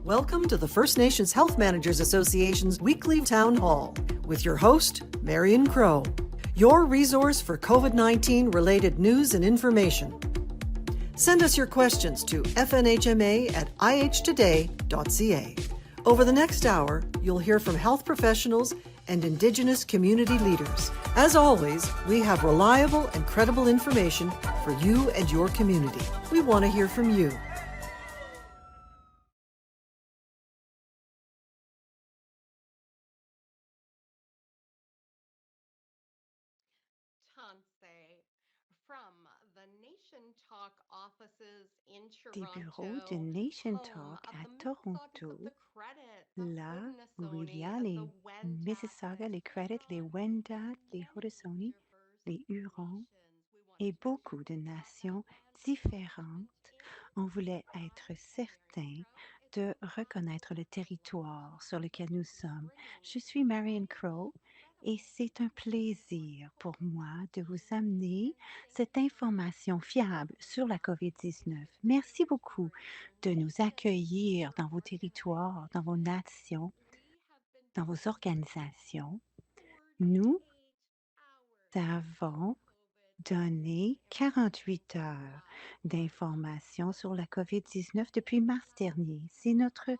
Welcome to the First Nations Health Managers Association's weekly town hall with your host, Marion Crow, your resource for COVID-19 related news and information. Send us your questions to fnhma@ihtoday.ca. Over the next hour, you'll hear from health professionals and Indigenous community leaders. As always, we have reliable and credible information for you and your community. We want to hear from you. Des bureaux de Nation Talk à Toronto, là où il y a les Mississauga, les Credit, les Wendat, les Haudenosaunee, les Hurons et beaucoup de nations différentes, on voulait être certain de reconnaître le territoire sur lequel nous sommes. Je suis Marion Crow et c'est un plaisir pour moi de vous amener cette information fiable sur la COVID-19. Merci beaucoup de nous accueillir dans vos territoires, dans vos nations, dans vos organisations. Nous avons donné 48 heures d'informations sur la COVID-19 depuis mars dernier. C'est notre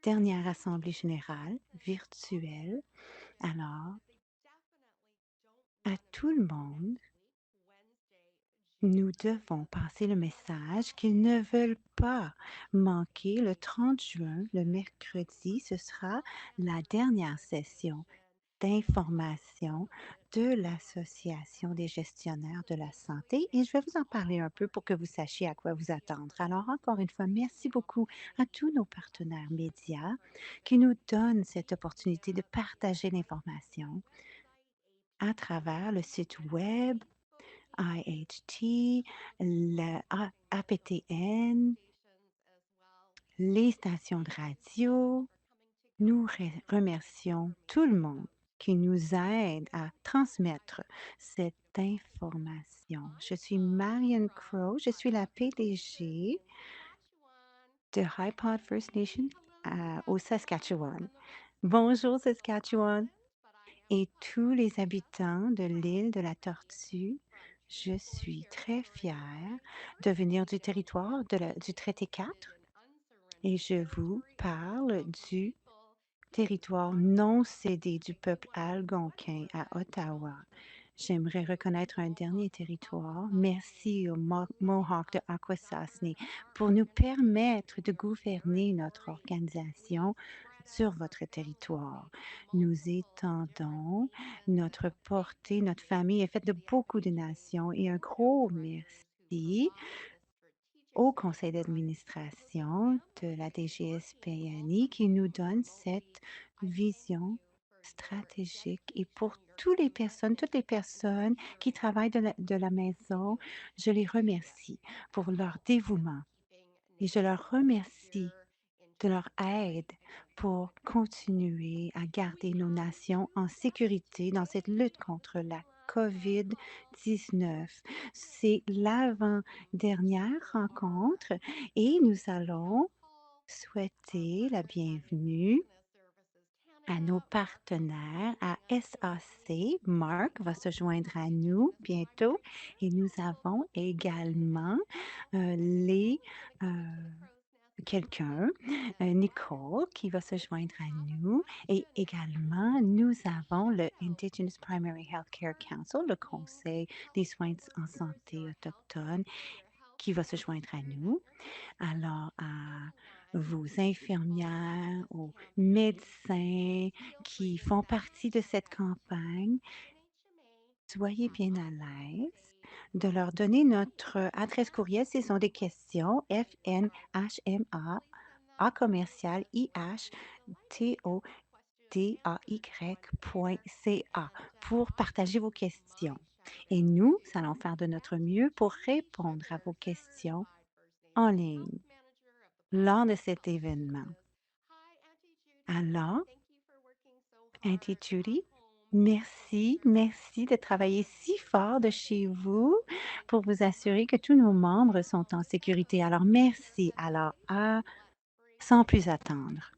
dernière assemblée générale virtuelle. Alors, à tout le monde, nous devons passer le message qu'ils ne veulent pas manquer le 30 juin, le mercredi. Ce sera la dernière session d'information de l'Association des gestionnaires de la santé et je vais vous en parler un peu pour que vous sachiez à quoi vous attendre. Alors, encore une fois, merci beaucoup à tous nos partenaires médias qui nous donnent cette opportunité de partager l'information à travers le site web, IHT, le APTN, les stations de radio. Nous remercions tout le monde qui nous aide à transmettre cette information. Je suis Marion Crow, je suis la PDG de High Pod First Nation au Saskatchewan. Bonjour Saskatchewan et tous les habitants de l'île de la Tortue. Je suis très fière de venir du territoire du traité 4 et je vous parle du territoire non cédé du peuple algonquin à Ottawa. J'aimerais reconnaître un dernier territoire. Merci aux Mohawks de Akwesasne pour nous permettre de gouverner notre organisation sur votre territoire. Nous étendons notre portée, notre famille est faite de beaucoup de nations et un gros merci au conseil d'administration de la DGSPNI qui nous donne cette vision stratégique. Et pour toutes les personnes qui travaillent de la maison, je les remercie pour leur dévouement et je leur remercie de leur aide pour continuer à garder nos nations en sécurité dans cette lutte contre la COVID-19. C'est l'avant-dernière rencontre et nous allons souhaiter la bienvenue à nos partenaires, à SAC. Marc va se joindre à nous bientôt et nous avons également les quelqu'un, Nicole, qui va se joindre à nous. Et également, nous avons le Indigenous Primary Healthcare Council, le Conseil des soins en santé autochtones, qui va se joindre à nous. Alors, à vos infirmières, aux médecins qui font partie de cette campagne, soyez bien à l'aise de leur donner notre adresse courriel. Ce sont des questions FNHMA à commercial IHTODAY.ca pour partager vos questions. Et nous allons faire de notre mieux pour répondre à vos questions en ligne lors de cet événement. Alors, Auntie Judy, Merci, merci de travailler si fort de chez vous pour vous assurer que tous nos membres sont en sécurité. Alors merci. Alors, sans plus attendre,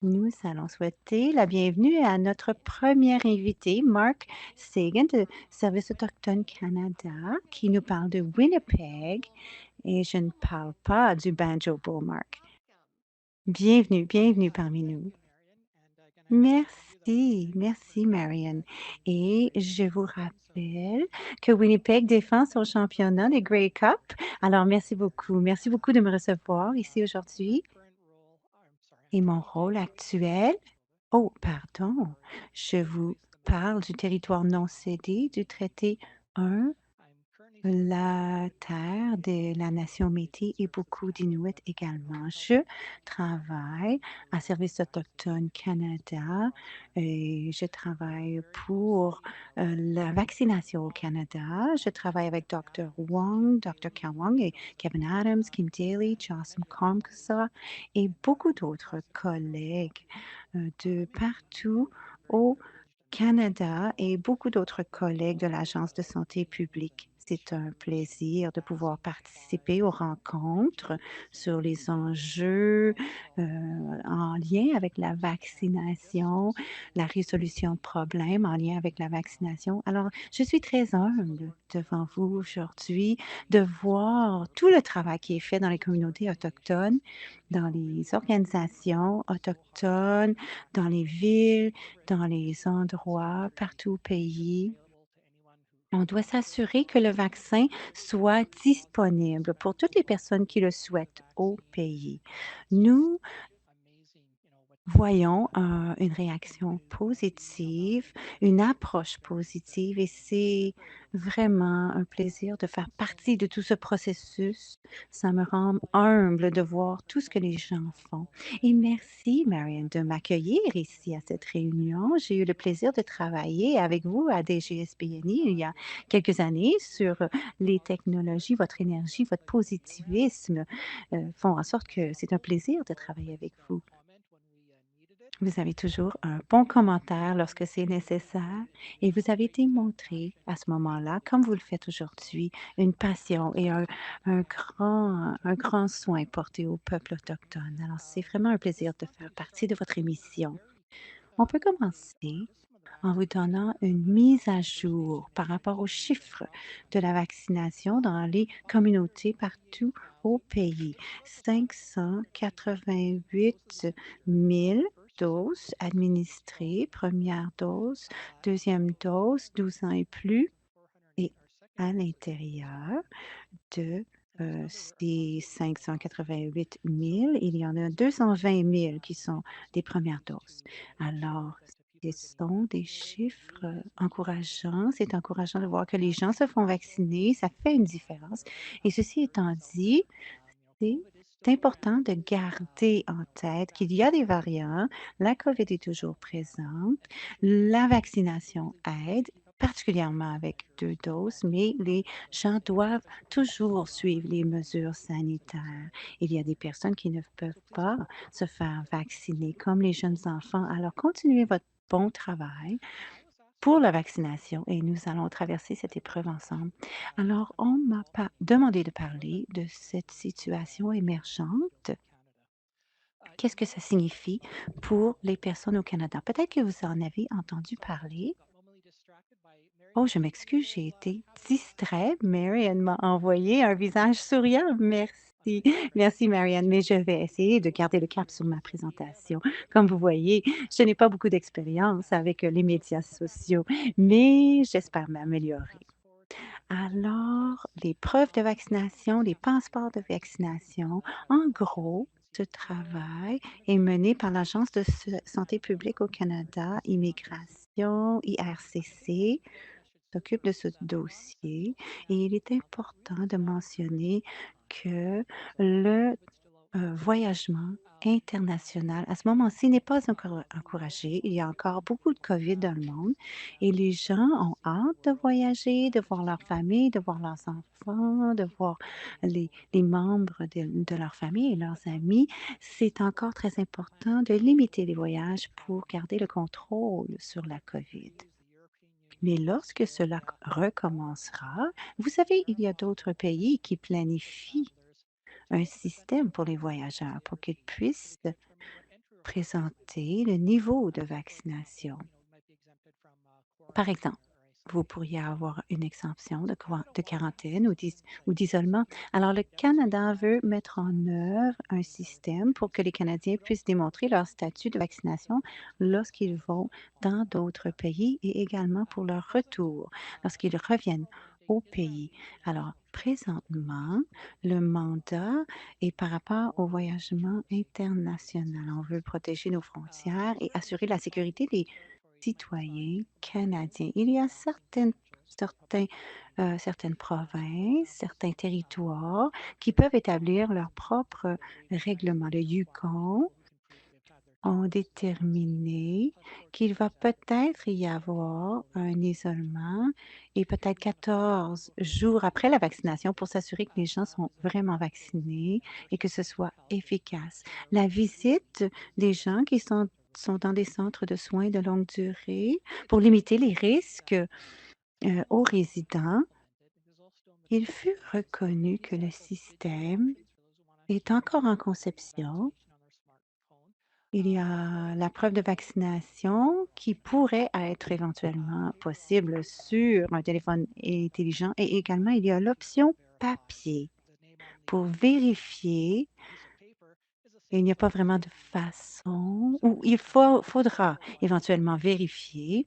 nous allons souhaiter la bienvenue à notre premier invité, Mark Sagan de Service autochtone Canada, qui nous parle de Winnipeg et je ne parle pas du Banjo Bull, Mark. Bienvenue, bienvenue parmi nous. Merci, merci Marianne. Et je vous rappelle que Winnipeg défend son championnat des Grey Cup. Alors merci beaucoup. Merci beaucoup de me recevoir ici aujourd'hui. Et mon rôle actuel, oh pardon, je vous parle du territoire non cédé du traité 1, la terre de la nation Métis et beaucoup d'Inuits également. Je travaille à Service autochtone Canada et je travaille pour la vaccination au Canada. Je travaille avec Dr. Wong, Dr. Kawang et Kevin Adams, Kim Daly, Jocelyn Comkasa et beaucoup d'autres collègues de partout au Canada et beaucoup d'autres collègues de l'Agence de santé publique. C'est un plaisir de pouvoir participer aux rencontres sur les enjeux en lien avec la vaccination, la résolution de problèmes en lien avec la vaccination. Alors, je suis très humble devant vous aujourd'hui de voir tout le travail qui est fait dans les communautés autochtones, dans les organisations autochtones, dans les villes, dans les endroits partout au pays. On doit s'assurer que le vaccin soit disponible pour toutes les personnes qui le souhaitent au pays. Nous voyons une réaction positive, une approche positive et c'est vraiment un plaisir de faire partie de tout ce processus. Ça me rend humble de voir tout ce que les gens font. Et merci, Marianne, de m'accueillir ici à cette réunion. J'ai eu le plaisir de travailler avec vous à DGSBNI il y a quelques années sur les technologies, votre énergie, votre positivisme font en sorte que c'est un plaisir de travailler avec vous. Vous avez toujours un bon commentaire lorsque c'est nécessaire et vous avez démontré à ce moment-là, comme vous le faites aujourd'hui, une passion et un grand soin porté au peuple autochtone. Alors, c'est vraiment un plaisir de faire partie de votre émission. On peut commencer en vous donnant une mise à jour par rapport aux chiffres de la vaccination dans les communautés partout au pays. 588 000 doses administrées, première dose, deuxième dose, 12 ans et plus, et à l'intérieur de ces 588 000, il y en a 220 000 qui sont des premières doses. Alors, ce sont des chiffres encourageants. C'est encourageant de voir que les gens se font vacciner. Ça fait une différence. Et ceci étant dit, c'est important de garder en tête qu'il y a des variants, la COVID est toujours présente, la vaccination aide, particulièrement avec 2 doses, mais les gens doivent toujours suivre les mesures sanitaires. Il y a des personnes qui ne peuvent pas se faire vacciner, comme les jeunes enfants. Alors, continuez votre bon travail pour la vaccination et nous allons traverser cette épreuve ensemble. Alors, on m'a pas demandé de parler de cette situation émergente. Qu'est-ce que ça signifie pour les personnes au Canada? Peut-être que vous en avez entendu parler. Oh, je m'excuse, j'ai été distraite. Marianne m'a envoyé un visage souriant. Merci. Merci, Marianne, mais je vais essayer de garder le cap sur ma présentation. Comme vous voyez, je n'ai pas beaucoup d'expérience avec les médias sociaux, mais j'espère m'améliorer. Alors, les preuves de vaccination, les passeports de vaccination, en gros, ce travail est mené par l'Agence de santé publique au Canada, Immigration, IRCC, s'occupe de ce dossier et il est important de mentionner que le voyagement international, à ce moment-ci, n'est pas encore encouragé. Il y a encore beaucoup de COVID dans le monde et les gens ont hâte de voyager, de voir leur famille, de voir leurs enfants, de voir les membres de leur famille et leurs amis. C'est encore très important de limiter les voyages pour garder le contrôle sur la COVID. Mais lorsque cela recommencera, vous savez, il y a d'autres pays qui planifient un système pour les voyageurs pour qu'ils puissent présenter le niveau de vaccination. Par exemple, vous pourriez avoir une exemption de quarantaine ou d'isolement. Alors, le Canada veut mettre en œuvre un système pour que les Canadiens puissent démontrer leur statut de vaccination lorsqu'ils vont dans d'autres pays et également pour leur retour, lorsqu'ils reviennent au pays. Alors, présentement, le mandat est par rapport au voyagement international. On veut protéger nos frontières et assurer la sécurité des citoyens canadiens. Il y a certains, certaines provinces, certains territoires qui peuvent établir leurs propres règlements. Le Yukon ont déterminé qu'il va peut-être y avoir un isolement et peut-être 14 jours après la vaccination pour s'assurer que les gens sont vraiment vaccinés et que ce soit efficace. La visite des gens qui sont dans des centres de soins de longue durée pour limiter les risques aux résidents, il fut reconnu que le système est encore en conception. Il y a la preuve de vaccination qui pourrait être éventuellement possible sur un téléphone intelligent et également il y a l'option papier pour vérifier. Il n'y a pas vraiment de façon ou faudra éventuellement vérifier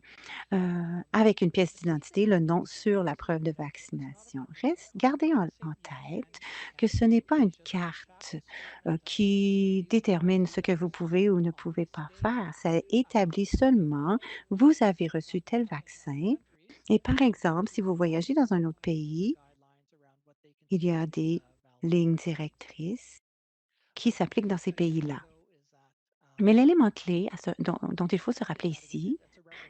avec une pièce d'identité le nom sur la preuve de vaccination. Gardez en tête que ce n'est pas une carte qui détermine ce que vous pouvez ou ne pouvez pas faire. Ça établit seulement vous avez reçu tel vaccin. Et par exemple, si vous voyagez dans un autre pays, il y a des lignes directrices qui s'appliquent dans ces pays-là. Mais l'élément clé dont il faut se rappeler ici,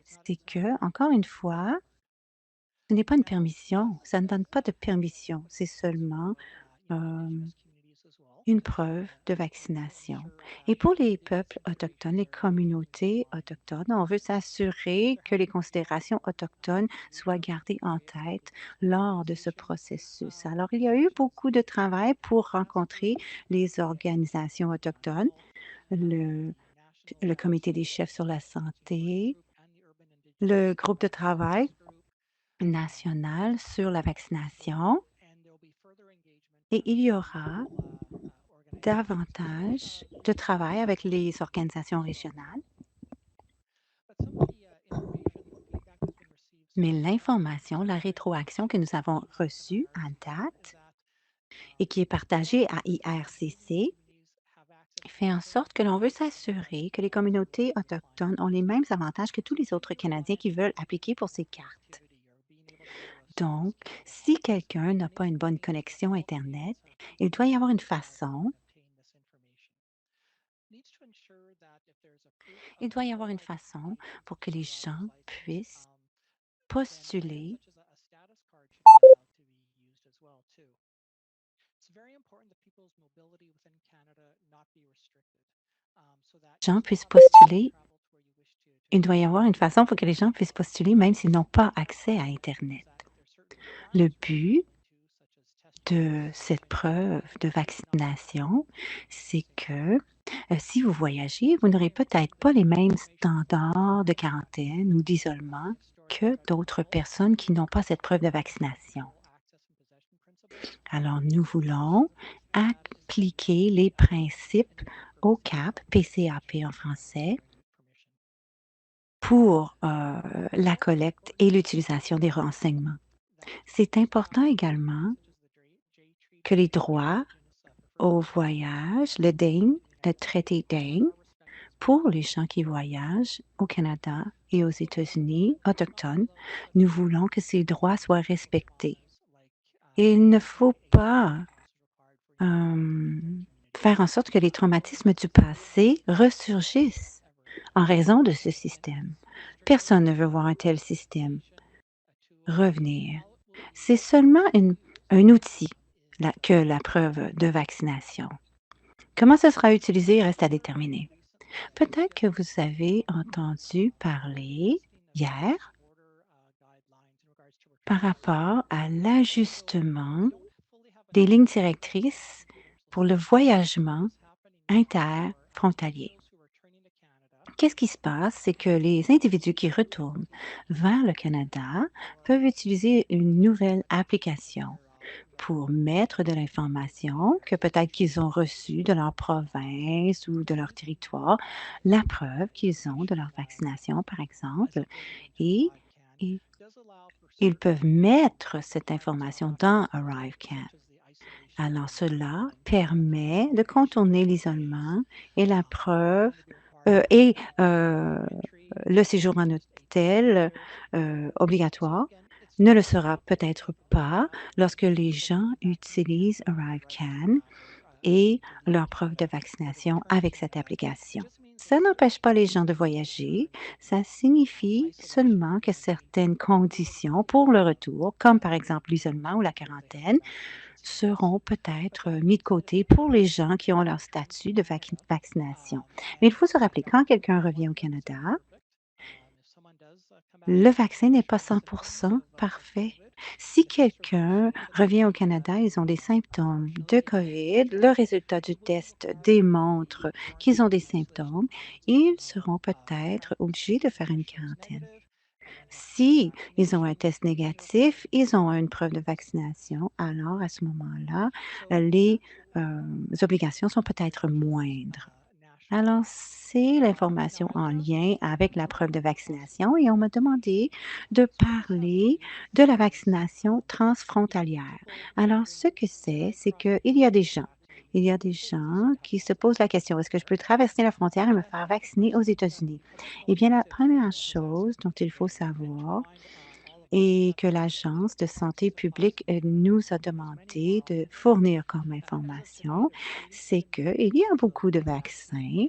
c'est que, encore une fois, ce n'est pas une permission, ça ne donne pas de permission, c'est seulement, une preuve de vaccination. Et pour les peuples autochtones, les communautés autochtones, on veut s'assurer que les considérations autochtones soient gardées en tête lors de ce processus. Alors, il y a eu beaucoup de travail pour rencontrer les organisations autochtones, le le comité des chefs sur la santé, le groupe de travail national sur la vaccination et il y aura davantage de travail avec les organisations régionales. Mais l'information, la rétroaction que nous avons reçue à date et qui est partagée à IRCC fait en sorte que l'on veut s'assurer que les communautés autochtones ont les mêmes avantages que tous les autres Canadiens qui veulent appliquer pour ces cartes. Donc, si quelqu'un n'a pas une bonne connexion Internet, il doit y avoir une façon, il doit y avoir une façon pour que les gens puissent postuler. Gens puissent postuler. Il doit y avoir une façon pour que les gens puissent postuler même s'ils n'ont pas accès à Internet. Le but de cette preuve de vaccination, c'est que si vous voyagez, vous n'aurez peut-être pas les mêmes standards de quarantaine ou d'isolement que d'autres personnes qui n'ont pas cette preuve de vaccination. Alors, nous voulons appliquer les principes OCAP, PCAP en français, pour la collecte et l'utilisation des renseignements. C'est important également que les droits au voyage, le DANE, le traité DANE, pour les gens qui voyagent au Canada et aux États-Unis autochtones, nous voulons que ces droits soient respectés. Et il ne faut pas faire en sorte que les traumatismes du passé ressurgissent en raison de ce système. Personne ne veut voir un tel système revenir. C'est seulement un outil que la preuve de vaccination. Comment ce sera utilisé reste à déterminer. Peut-être que vous avez entendu parler hier par rapport à l'ajustement des lignes directrices pour le voyagement interfrontalier. Qu'est-ce qui se passe? C'est que les individus qui retournent vers le Canada peuvent utiliser une nouvelle application pour mettre de l'information que peut-être qu'ils ont reçue de leur province ou de leur territoire, la preuve qu'ils ont de leur vaccination, par exemple, et ils ils peuvent mettre cette information dans ArriveCan. Alors cela permet de contourner l'isolement et la preuve, et le séjour en hôtel, obligatoire ne le sera peut-être pas lorsque les gens utilisent ArriveCan et leur preuve de vaccination avec cette application. Ça n'empêche pas les gens de voyager, ça signifie seulement que certaines conditions pour le retour, comme par exemple l'isolement ou la quarantaine, seront peut-être mis de côté pour les gens qui ont leur statut de vaccination. Mais il faut se rappeler, quand quelqu'un revient au Canada, le vaccin n'est pas 100% parfait. Si quelqu'un revient au Canada, ils ont des symptômes de COVID, le résultat du test démontre qu'ils ont des symptômes, ils seront peut-être obligés de faire une quarantaine. Si ils ont un test négatif, ils ont une preuve de vaccination, alors à ce moment-là, les obligations sont peut-être moindres. Alors, c'est l'information en lien avec la preuve de vaccination et on m'a demandé de parler de la vaccination transfrontalière. Alors, ce que c'est qu'il y a des gens. Il y a des gens qui se posent la question, est-ce que je peux traverser la frontière et me faire vacciner aux États-Unis? Eh bien, la première chose dont il faut savoir, et que l'Agence de santé publique, nous a demandé de fournir comme information, c'est qu'il y a beaucoup de vaccins,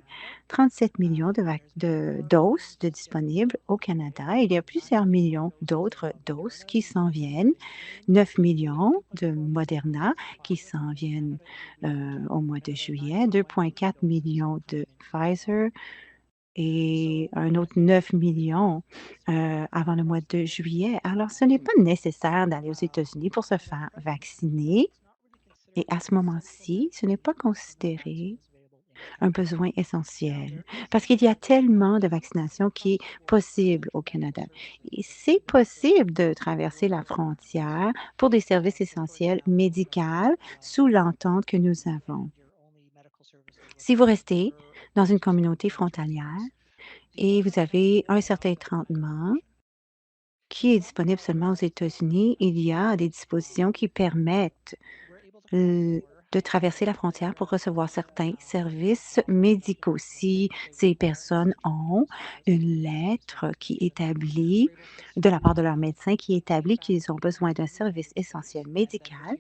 37 millions de doses de disponibles au Canada. Il y a plusieurs millions d'autres doses qui s'en viennent, 9 millions de Moderna qui s'en viennent, au mois de juillet, 2,4 millions de Pfizer, et un autre 9 millions avant le mois de juillet. Alors, ce n'est pas nécessaire d'aller aux États-Unis pour se faire vacciner et à ce moment-ci, ce n'est pas considéré un besoin essentiel parce qu'il y a tellement de vaccination qui est possible au Canada. Et c'est possible de traverser la frontière pour des services essentiels médicaux sous l'entente que nous avons. Si vous restez dans une communauté frontalière, et vous avez un certain traitement qui est disponible seulement aux États-Unis. Il y a des dispositions qui permettent de traverser la frontière pour recevoir certains services médicaux. Si ces personnes ont une lettre qui établit, de la part de leur médecin, qui établit qu'ils ont besoin d'un service essentiel médical,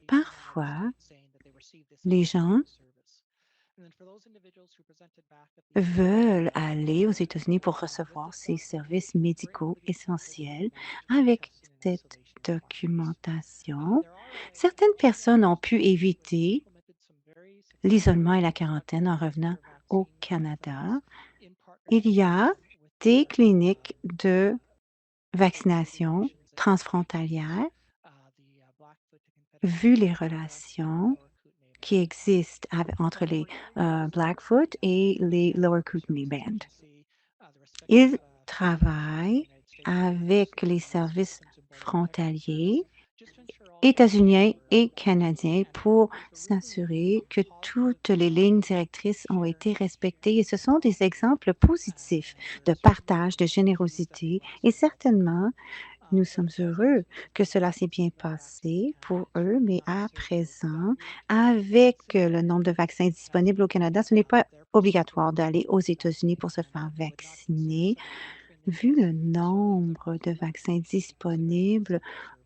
parfois, les gens veulent aller aux États-Unis pour recevoir ces services médicaux essentiels avec cette documentation. Certaines personnes ont pu éviter l'isolement et la quarantaine en revenant au Canada. Il y a des cliniques de vaccination transfrontalières, vu les relations qui existent entre les Blackfoot et les Lower Kootenay Band. Ils travaillent avec les services frontaliers états-uniens et canadiens pour s'assurer que toutes les lignes directrices ont été respectées et ce sont des exemples positifs de partage, de générosité et certainement nous sommes heureux que cela s'est bien passé pour eux, mais à présent, avec le nombre de vaccins disponibles au Canada, ce n'est pas obligatoire d'aller aux États-Unis pour se faire vacciner. Vu le nombre de vaccins disponibles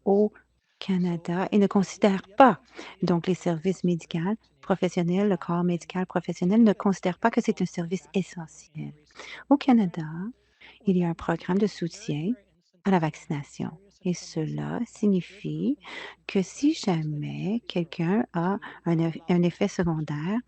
au Canada, ils ne considèrent pas, donc les services médicaux professionnels, le corps médical professionnel ne considère pas que c'est un service essentiel. Au Canada, il y a un programme de soutien à la vaccination. Et cela signifie que si jamais quelqu'un a un effet secondaire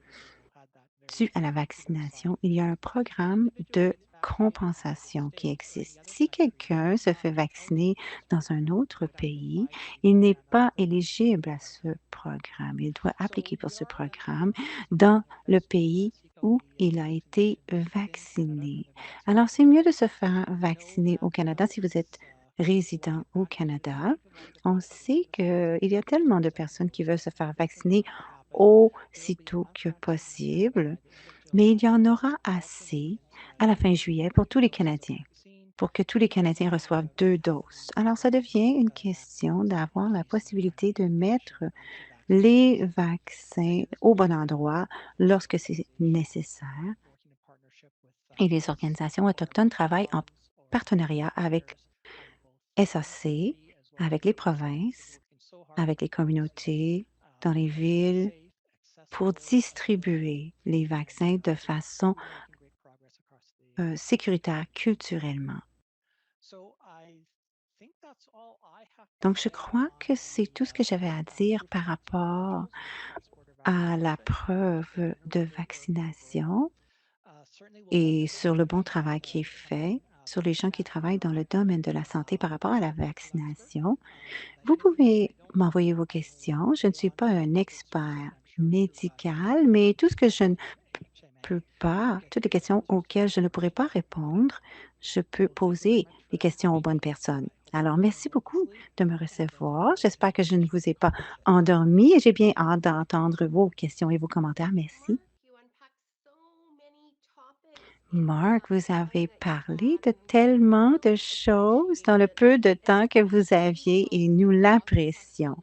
dû à la vaccination, il y a un programme de compensation qui existe. Si quelqu'un se fait vacciner dans un autre pays, il n'est pas éligible à ce programme. Il doit appliquer pour ce programme dans le pays où il a été vacciné. Alors, c'est mieux de se faire vacciner au Canada si vous êtes résident au Canada. On sait qu'il y a tellement de personnes qui veulent se faire vacciner aussitôt que possible, mais il y en aura assez à la fin juillet pour tous les Canadiens, pour que tous les Canadiens reçoivent 2 doses. Alors, ça devient une question d'avoir la possibilité de mettre les vaccins au bon endroit lorsque c'est nécessaire et les organisations autochtones travaillent en partenariat avec SAC, avec les provinces, avec les communautés, dans les villes, pour distribuer les vaccins de façon sécuritaire culturellement. Donc, je crois que c'est tout ce que j'avais à dire par rapport à la preuve de vaccination et sur le bon travail qui est fait, sur les gens qui travaillent dans le domaine de la santé par rapport à la vaccination. Vous pouvez m'envoyer vos questions. Je ne suis pas un expert médical, mais tout ce que je ne peux pas, toutes les questions auxquelles je ne pourrais pas répondre, je peux poser les questions aux bonnes personnes. Alors, merci beaucoup de me recevoir. J'espère que je ne vous ai pas endormi et j'ai bien hâte d'entendre vos questions et vos commentaires. Merci. Marc, vous avez parlé de tellement de choses dans le peu de temps que vous aviez et nous l'apprécions.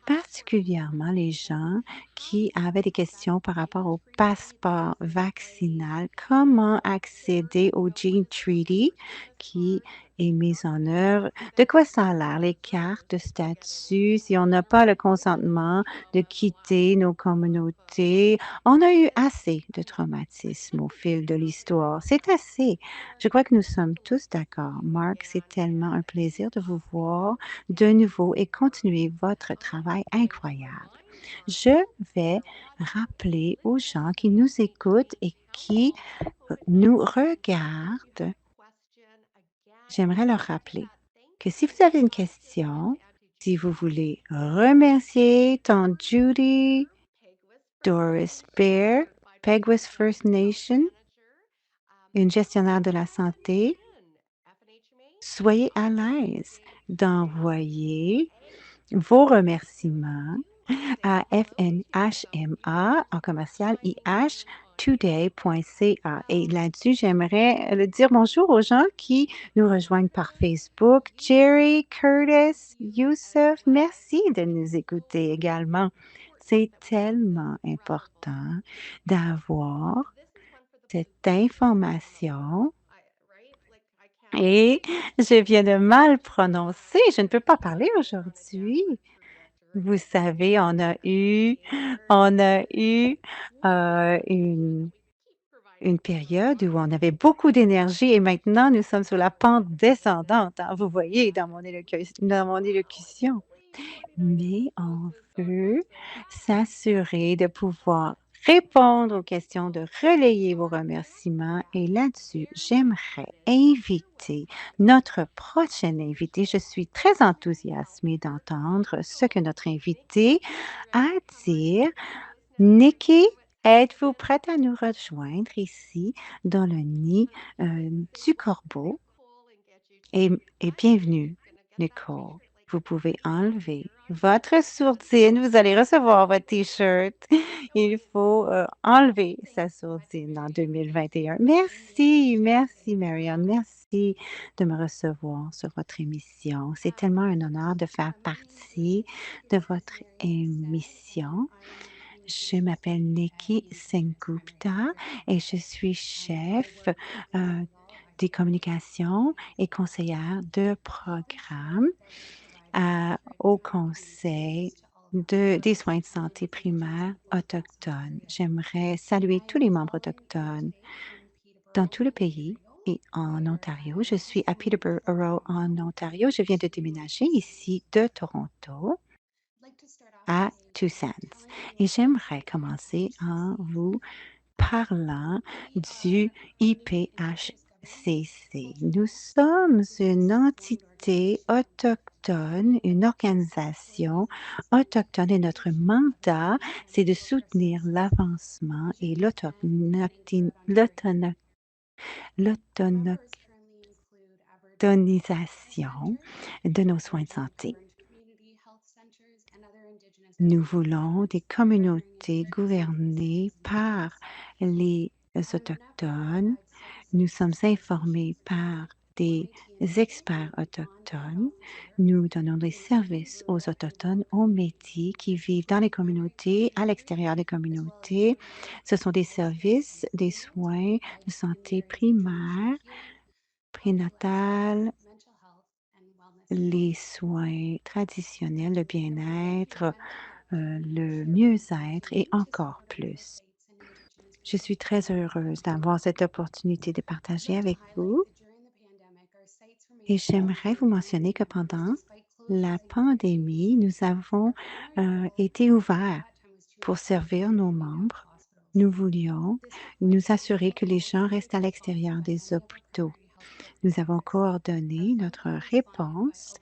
Particulièrement les gens qui avaient des questions par rapport au passeport vaccinal. Comment accéder au Gene Treaty qui est mis en œuvre? De quoi ça a l'air? Les cartes de statut, si on n'a pas le consentement de quitter nos communautés. On a eu assez de traumatismes au fil de l'histoire. C'est assez. Je crois que nous sommes tous d'accord. Marc, c'est tellement un plaisir de vous voir de nouveau et continuer votre travail incroyable. Je vais rappeler aux gens qui nous écoutent et qui nous regardent, j'aimerais leur rappeler que si vous avez une question, si vous voulez remercier tante Judy, Doris Bear, Peguis First Nation, une gestionnaire de la santé, soyez à l'aise d'envoyer vos remerciements à FNHMA en commercial IH today.ca. Et là-dessus, j'aimerais le dire bonjour aux gens qui nous rejoignent par Facebook. Jerry, Curtis, Youssef, merci de nous écouter également. C'est tellement important d'avoir cette information et je viens de mal prononcer. Je ne peux pas parler aujourd'hui. Vous savez, on a eu, une période où on avait beaucoup d'énergie et maintenant nous sommes sur la pente descendante, hein, vous voyez dans mon élocution. Mais on veut s'assurer de pouvoir répondre aux questions, de relayer vos remerciements et là-dessus, j'aimerais inviter notre prochaine invité. Je suis très enthousiasmée d'entendre ce que notre invité a à dire. Nikki, êtes-vous prête à nous rejoindre ici dans le nid du corbeau? Et bienvenue, Nicole. Vous pouvez enlever votre sourdine. Vous allez recevoir votre T-shirt. Il faut enlever sa sourdine en 2021. Merci, merci, Marianne. Merci de me recevoir sur votre émission. C'est tellement un honneur de faire partie de votre émission. Je m'appelle Nikki Sengupta et je suis chef des communications et conseillère de programme au Conseil des soins de santé primaires autochtones. J'aimerais saluer tous les membres autochtones dans tout le pays et en Ontario. Je suis à Peterborough, en Ontario. Je viens de déménager ici de Toronto à Toussaint. Et j'aimerais commencer en vous parlant du IPHQ CC. Nous sommes une entité autochtone, une organisation autochtone et notre mandat, c'est de soutenir l'avancement et l'autonomisation de nos soins de santé. Nous voulons des communautés gouvernées par les Autochtones. Nous sommes informés par des experts autochtones. Nous donnons des services aux Autochtones, aux Métis qui vivent dans les communautés, à l'extérieur des communautés. Ce sont des services, des soins de santé primaire, prénatal, les soins traditionnels, le bien-être, le mieux-être et encore plus. Je suis très heureuse d'avoir cette opportunité de partager avec vous et j'aimerais vous mentionner que pendant la pandémie, nous avons été ouverts pour servir nos membres. Nous voulions nous assurer que les gens restent à l'extérieur des hôpitaux. Nous avons coordonné notre réponse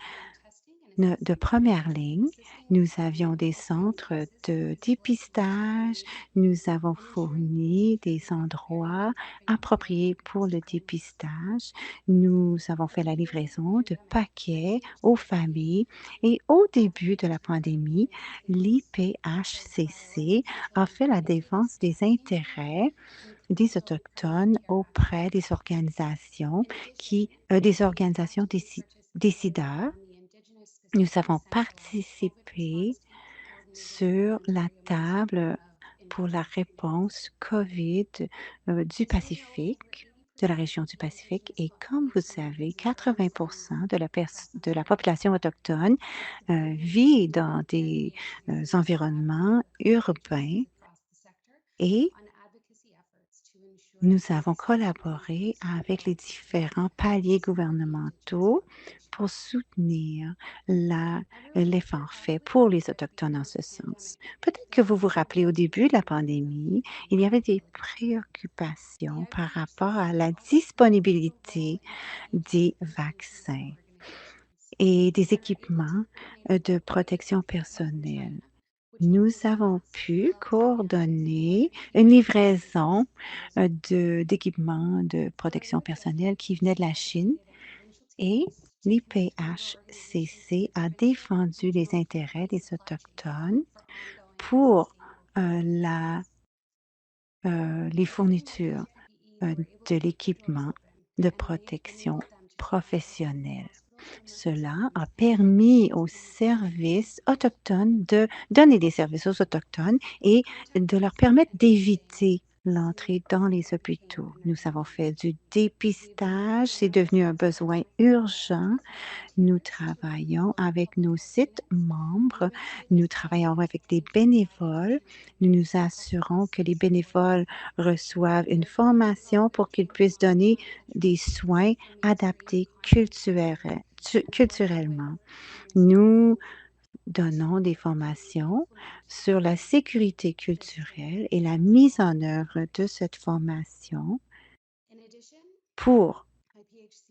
de première ligne. Nous avions des centres de dépistage, nous avons fourni des endroits appropriés pour le dépistage, nous avons fait la livraison de paquets aux familles et au début de la pandémie, l'IPHCC a fait la défense des intérêts des Autochtones auprès des organisations décideurs. Nous avons participé sur la table pour la réponse COVID du Pacifique, de la région du Pacifique. Et comme vous savez, 80 de la population autochtone vit dans des environnements urbains et nous avons collaboré avec les différents paliers gouvernementaux pour soutenir l'effort fait pour les Autochtones en ce sens. Peut-être que vous vous rappelez au début de la pandémie, il y avait des préoccupations par rapport à la disponibilité des vaccins et des équipements de protection personnelle. Nous avons pu coordonner une livraison d'équipements de protection personnelle qui venait de la Chine et l'IPHCC a défendu les intérêts des Autochtones pour les fournitures de l'équipement de protection professionnelle. Cela a permis aux services autochtones de donner des services aux Autochtones et de leur permettre d'éviter l'entrée dans les hôpitaux. Nous avons fait du dépistage, c'est devenu un besoin urgent. Nous travaillons avec nos sites membres, nous travaillons avec des bénévoles. Nous nous assurons que les bénévoles reçoivent une formation pour qu'ils puissent donner des soins adaptés culturellement. Nous donnons des formations sur la sécurité culturelle et la mise en œuvre de cette formation pour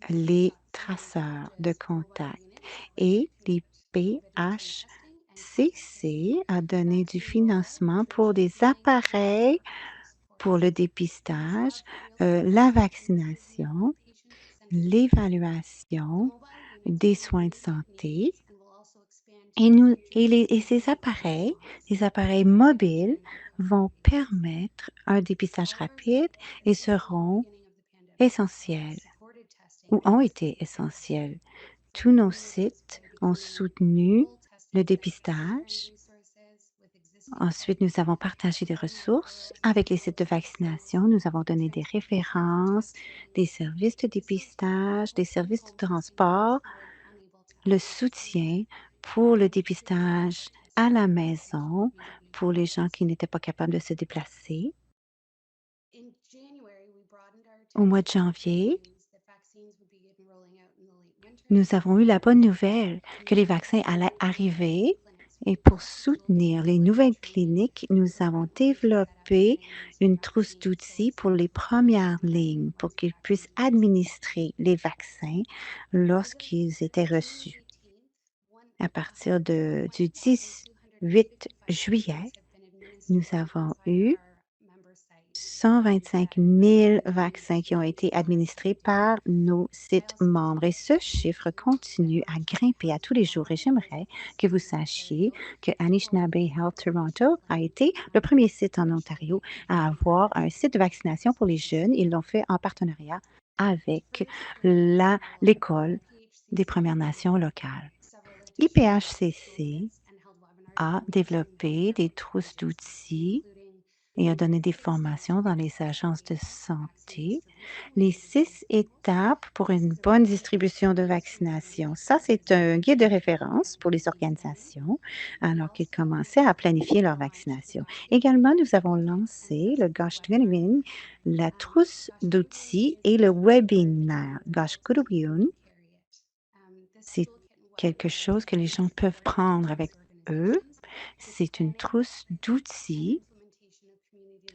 les traceurs de contact et l'IPHCC a donné du financement pour des appareils pour le dépistage, la vaccination, l'évaluation des soins de santé. Et ces appareils, les appareils mobiles, vont permettre un dépistage rapide et seront essentiels ou ont été essentiels. Tous nos sites ont soutenu le dépistage. Ensuite, nous avons partagé des ressources avec les sites de vaccination. Nous avons donné des références, des services de dépistage, des services de transport, le soutien pour le dépistage à la maison pour les gens qui n'étaient pas capables de se déplacer. Au mois de janvier, nous avons eu la bonne nouvelle que les vaccins allaient arriver Et pour soutenir les nouvelles cliniques, nous avons développé une trousse d'outils pour les premières lignes pour qu'ils puissent administrer les vaccins lorsqu'ils étaient reçus. À partir du 18 juillet, nous avons eu 125 000 vaccins qui ont été administrés par nos sites membres et ce chiffre continue à grimper à tous les jours. Et j'aimerais que vous sachiez que Anishinaabe Health Toronto a été le premier site en Ontario à avoir un site de vaccination pour les jeunes. Ils l'ont fait en partenariat avec l'école des Premières Nations locales. IPHCC a développé des trousses d'outils et a donné des formations dans les agences de santé. Les 6 étapes pour une bonne distribution de vaccination. Ça, c'est un guide de référence pour les organisations alors qu'ils commençaient à planifier leur vaccination. Également, nous avons lancé le Gosh Tuganawin, la trousse d'outils et le webinaire Gosh Guruyun. C'est quelque chose que les gens peuvent prendre avec eux. C'est une trousse d'outils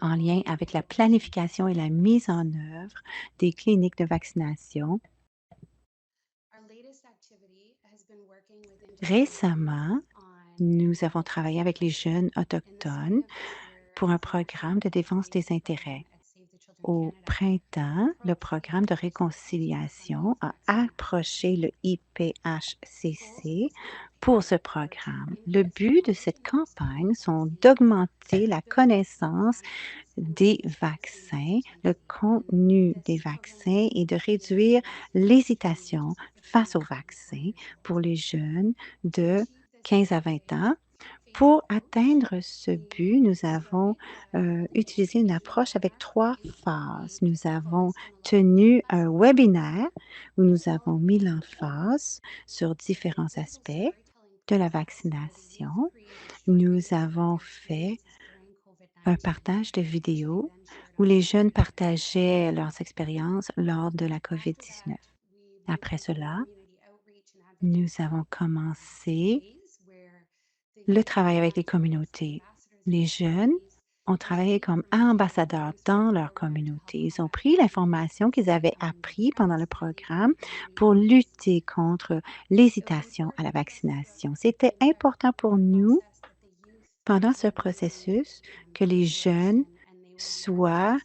en lien avec la planification et la mise en œuvre des cliniques de vaccination. Récemment, nous avons travaillé avec les jeunes autochtones pour un programme de défense des intérêts. Au printemps, le programme de réconciliation a approché le IPHCC pour ce programme. Le but de cette campagne sont d'augmenter la connaissance des vaccins, le contenu des vaccins et de réduire l'hésitation face aux vaccins pour les jeunes de 15 à 20 ans. Pour atteindre ce but, nous avons utilisé une approche avec 3 phases. Nous avons tenu un webinaire où nous avons mis l'emphase sur différents aspects de la vaccination. Nous avons fait un partage de vidéos où les jeunes partageaient leurs expériences lors de la COVID-19. Après cela, nous avons commencé le travail avec les communautés. Les jeunes ont travaillé comme ambassadeurs dans leur communauté. Ils ont pris l'information qu'ils avaient appris pendant le programme pour lutter contre l'hésitation à la vaccination. C'était important pour nous pendant ce processus que les jeunes soient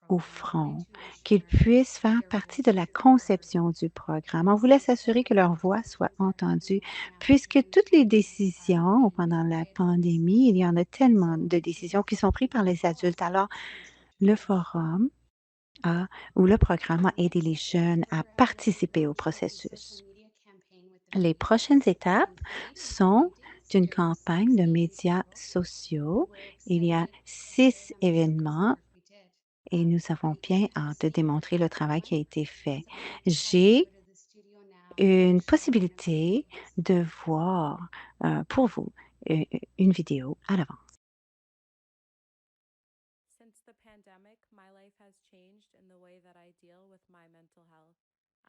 au front, qu'ils puissent faire partie de la conception du programme. On voulait s'assurer que leur voix soit entendue, puisque toutes les décisions pendant la pandémie, il y en a tellement de décisions qui sont prises par les adultes. Alors, le forum ou le programme a aidé les jeunes à participer au processus. Les prochaines étapes sont une campagne de médias sociaux. Il y a 6 événements et nous avons bien hâte de démontrer le travail qui a été fait. J'ai une possibilité de voir pour vous une vidéo à l'avance. Since the pandemic, my life has changed in the way that I deal with my mental health.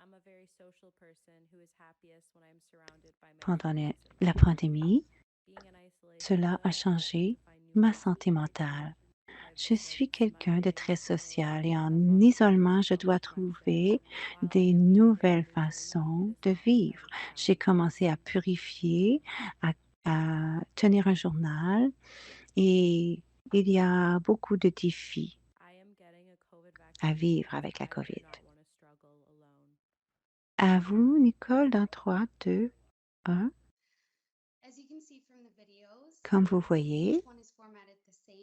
I'm a very social person who is happiest when I'm surrounded by my Pendant friends and la family. pandémie, Being in isolation cela a allowed me to changé find new ma ways to santé connect mentale. my Je business, suis my quelqu'un de très family, social et and en I've lost isolement, contact je with dois my friendships. trouver While I des am doing that, nouvelles I'm enjoying façons this de moment that vivre. we found J'ai commencé à ourselves. purifier, à tenir un journal et il y a beaucoup de défis I am getting a COVID à vaccine vivre because avec la I do COVID. not want to struggle alone. À vous, Nicole, dans 3, 2, 1. Comme vous voyez,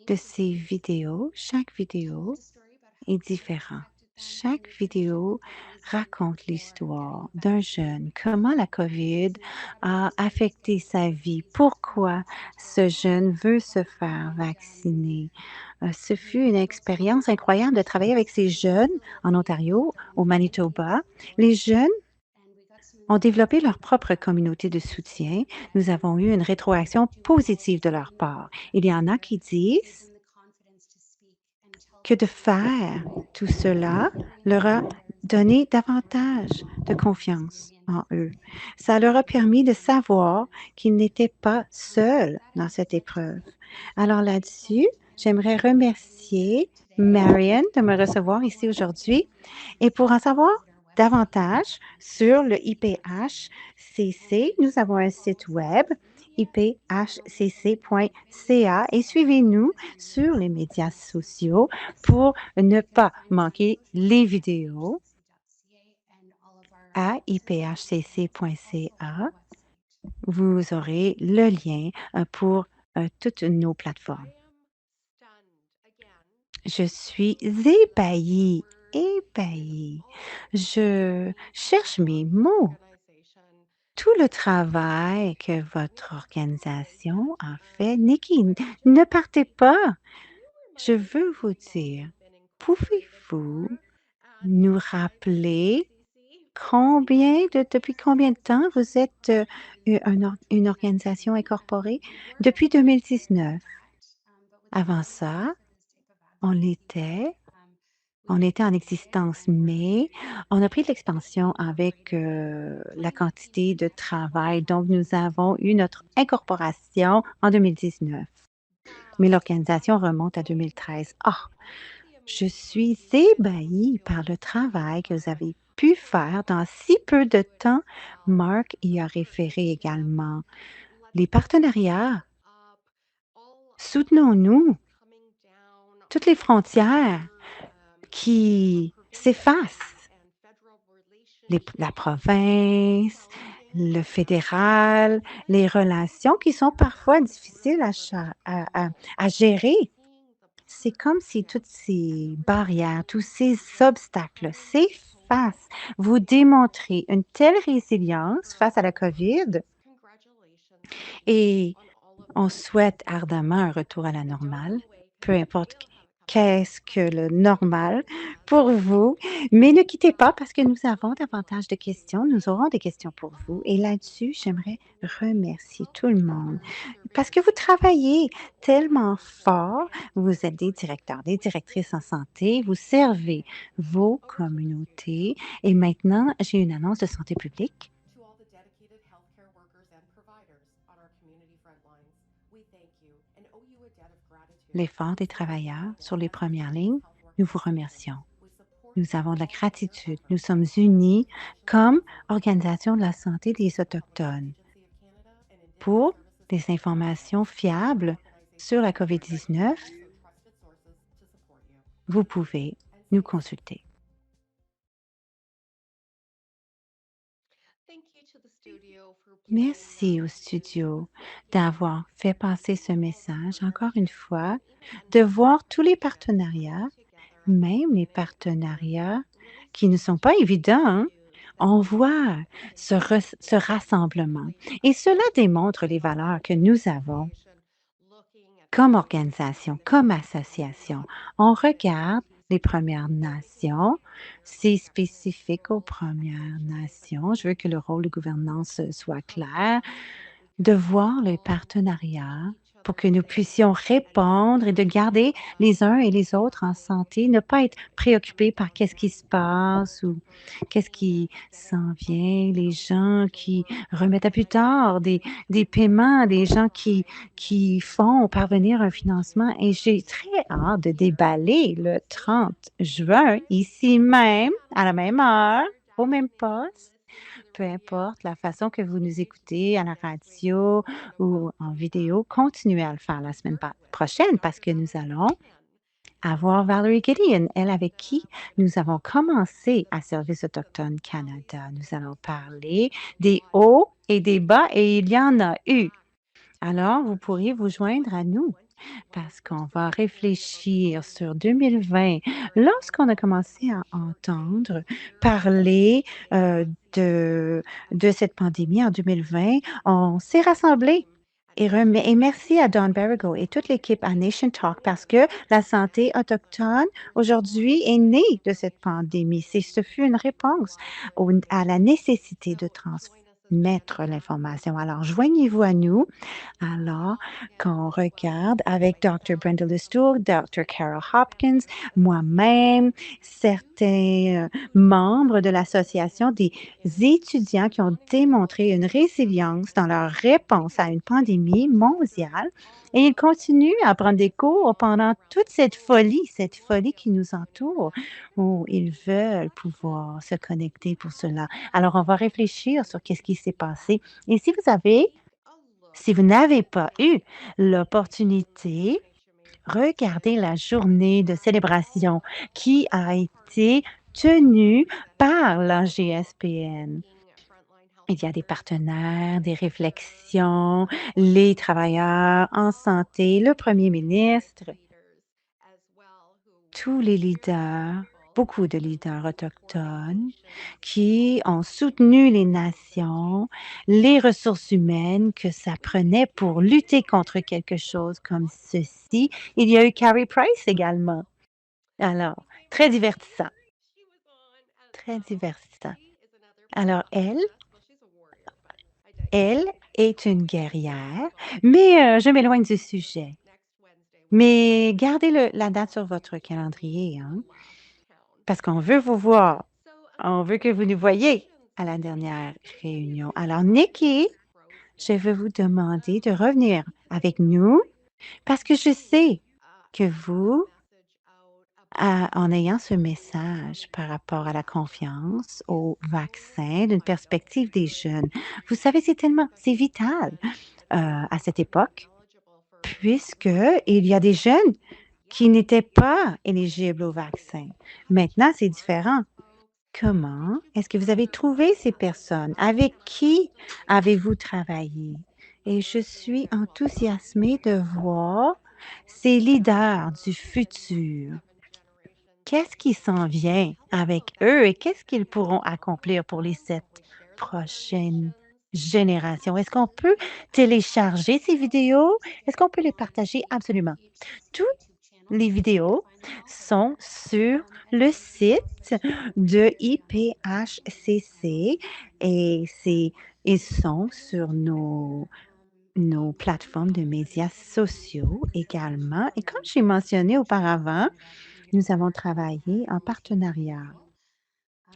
de ces vidéos, chaque vidéo est différente. Chaque vidéo raconte l'histoire d'un jeune, comment la COVID a affecté sa vie, pourquoi ce jeune veut se faire vacciner. Ce fut une expérience incroyable de travailler avec ces jeunes en Ontario, au Manitoba. Les jeunes ont développé leur propre communauté de soutien. Nous avons eu une rétroaction positive de leur part. Il y en a qui disent que de faire tout cela leur a donner davantage de confiance en eux. Ça leur a permis de savoir qu'ils n'étaient pas seuls dans cette épreuve. Alors là-dessus, j'aimerais remercier Marian de me recevoir ici aujourd'hui. Et pour en savoir davantage sur le IPHCC, nous avons un site web iphcc.ca et suivez-nous sur les médias sociaux pour ne pas manquer les vidéos à iphcc.ca. Vous aurez le lien pour toutes nos plateformes. Je suis ébahie, ébahie. Je cherche mes mots. Tout le travail que votre organisation a fait, Nikki, ne partez pas. Je veux vous dire, pouvez-vous nous rappeler depuis combien de temps vous êtes une organisation incorporée? Depuis 2019. Avant ça, on était en existence, mais on a pris de l'expansion avec la quantité de travail. Donc, nous avons eu notre incorporation en 2019. Mais l'organisation remonte à 2013. Ah, je suis ébahie par le travail que vous avez pu faire dans si peu de temps. Mark y a référé également. Les partenariats, soutenons-nous. Toutes les frontières qui s'effacent. La province, le fédéral, les relations qui sont parfois difficiles à gérer. C'est comme si toutes ces barrières, tous ces obstacles s'effacent. Vous démontrez une telle résilience face à la COVID et on souhaite ardemment un retour à la normale, peu importe qu'est-ce que le normal pour vous. Mais ne quittez pas parce que nous avons davantage de questions. Nous aurons des questions pour vous. Et là-dessus, j'aimerais remercier tout le monde parce que vous travaillez tellement fort. Vous êtes des directeurs, des directrices en santé. Vous servez vos communautés. Et maintenant, j'ai une annonce de santé publique. To all the dedicated healthcare workers and providers on our community front lines, we thank you and owe you a debt of gratitude. L'effort des travailleurs sur les premières lignes, nous vous remercions. Nous avons de la gratitude. Nous sommes unis comme Organisation de la santé des Autochtones pour des informations fiables sur la COVID-19. Vous pouvez nous consulter. Merci au studio d'avoir fait passer ce message, encore une fois, de voir tous les partenariats, même les partenariats qui ne sont pas évidents, hein. On voit ce rassemblement et cela démontre les valeurs que nous avons comme organisation, comme association. On regarde les Premières Nations, c'est spécifique aux Premières Nations. Je veux que le rôle de gouvernance soit clair, de voir les partenariats pour que nous puissions répondre et de garder les uns et les autres en santé, ne pas être préoccupés par qu'est-ce qui se passe ou qu'est-ce qui s'en vient, les gens qui remettent à plus tard des paiements, des gens qui font parvenir un financement. Et j'ai très hâte de déballer le 30 juin, ici même, à la même heure, au même poste. Peu importe la façon que vous nous écoutez à la radio ou en vidéo, continuez à le faire la semaine prochaine parce que nous allons avoir Valerie Gideon, elle avec qui nous avons commencé à Service autochtone Canada. Nous allons parler des hauts et des bas et il y en a eu. Alors, vous pourriez vous joindre à nous parce qu'on va réfléchir sur 2020. Lorsqu'on a commencé à entendre parler de cette pandémie en 2020, on s'est rassemblés. Et merci à Don Berigo et toute l'équipe à Nation Talk parce que la santé autochtone aujourd'hui est née de cette pandémie. Ce fut une réponse à la nécessité de mettre l'information. Alors, joignez-vous à nous alors qu'on regarde avec Dr. Brenda Listour, Dr. Carol Hopkins, moi-même, certains membres de l'association des étudiants qui ont démontré une résilience dans leur réponse à une pandémie mondiale. Et ils continuent à prendre des cours pendant toute cette folie qui nous entoure, où ils veulent pouvoir se connecter pour cela. Alors, on va réfléchir sur qu'est-ce qui s'est passé. Et si vous n'avez pas eu l'opportunité, regardez la journée de célébration qui a été tenue par la GSPN. Il y a des partenaires, des réflexions, les travailleurs en santé, le premier ministre, tous les leaders, beaucoup de leaders autochtones qui ont soutenu les nations, les ressources humaines que ça prenait pour lutter contre quelque chose comme ceci. Il y a eu Carrie Price également. Alors, très divertissant, très divertissant. Alors, elle est une guerrière, mais je m'éloigne du sujet. Mais gardez la date sur votre calendrier, hein, parce qu'on veut vous voir. On veut que vous nous voyez à la dernière réunion. Alors, Nikki, je vais vous demander de revenir avec nous parce que je sais que vous, en ayant ce message par rapport à la confiance au vaccin, d'une perspective des jeunes, vous savez, c'est vital à cette époque, puisque il y a des jeunes qui n'étaient pas éligibles au vaccin. Maintenant, c'est différent. Comment est-ce que vous avez trouvé ces personnes? Avec qui avez-vous travaillé? Et je suis enthousiasmée de voir ces leaders du futur. Qu'est-ce qui s'en vient avec eux et qu'est-ce qu'ils pourront accomplir pour les 7 prochaines générations? Est-ce qu'on peut télécharger ces vidéos? Est-ce qu'on peut les partager? Absolument. Toutes les vidéos sont sur le site de IPHCC et ils sont sur nos plateformes de médias sociaux également. Et comme j'ai mentionné auparavant, nous avons travaillé en partenariat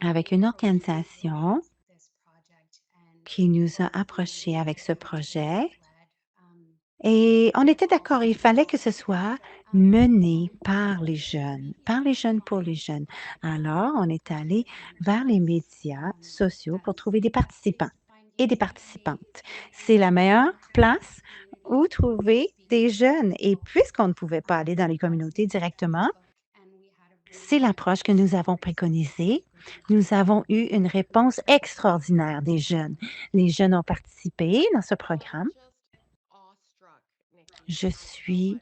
avec une organisation qui nous a approchés avec ce projet et on était d'accord, il fallait que ce soit mené par les jeunes pour les jeunes. Alors, on est allé vers les médias sociaux pour trouver des participants et des participantes. C'est la meilleure place où trouver des jeunes et puisqu'on ne pouvait pas aller dans les communautés directement, c'est l'approche que nous avons préconisée. Nous avons eu une réponse extraordinaire des jeunes. Les jeunes ont participé dans ce programme. Je suis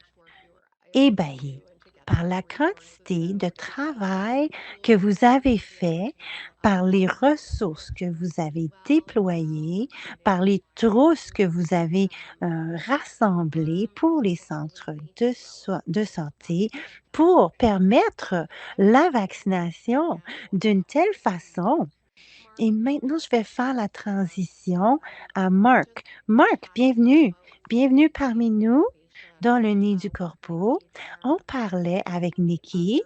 ébahie par la quantité de travail que vous avez fait, par les ressources que vous avez déployées, par les trousses que vous avez rassemblées pour les centres de santé, pour permettre la vaccination d'une telle façon. Et maintenant, je vais faire la transition à Marc. Marc, bienvenue. Bienvenue parmi nous dans le nid du corbeau. On parlait avec Nikki.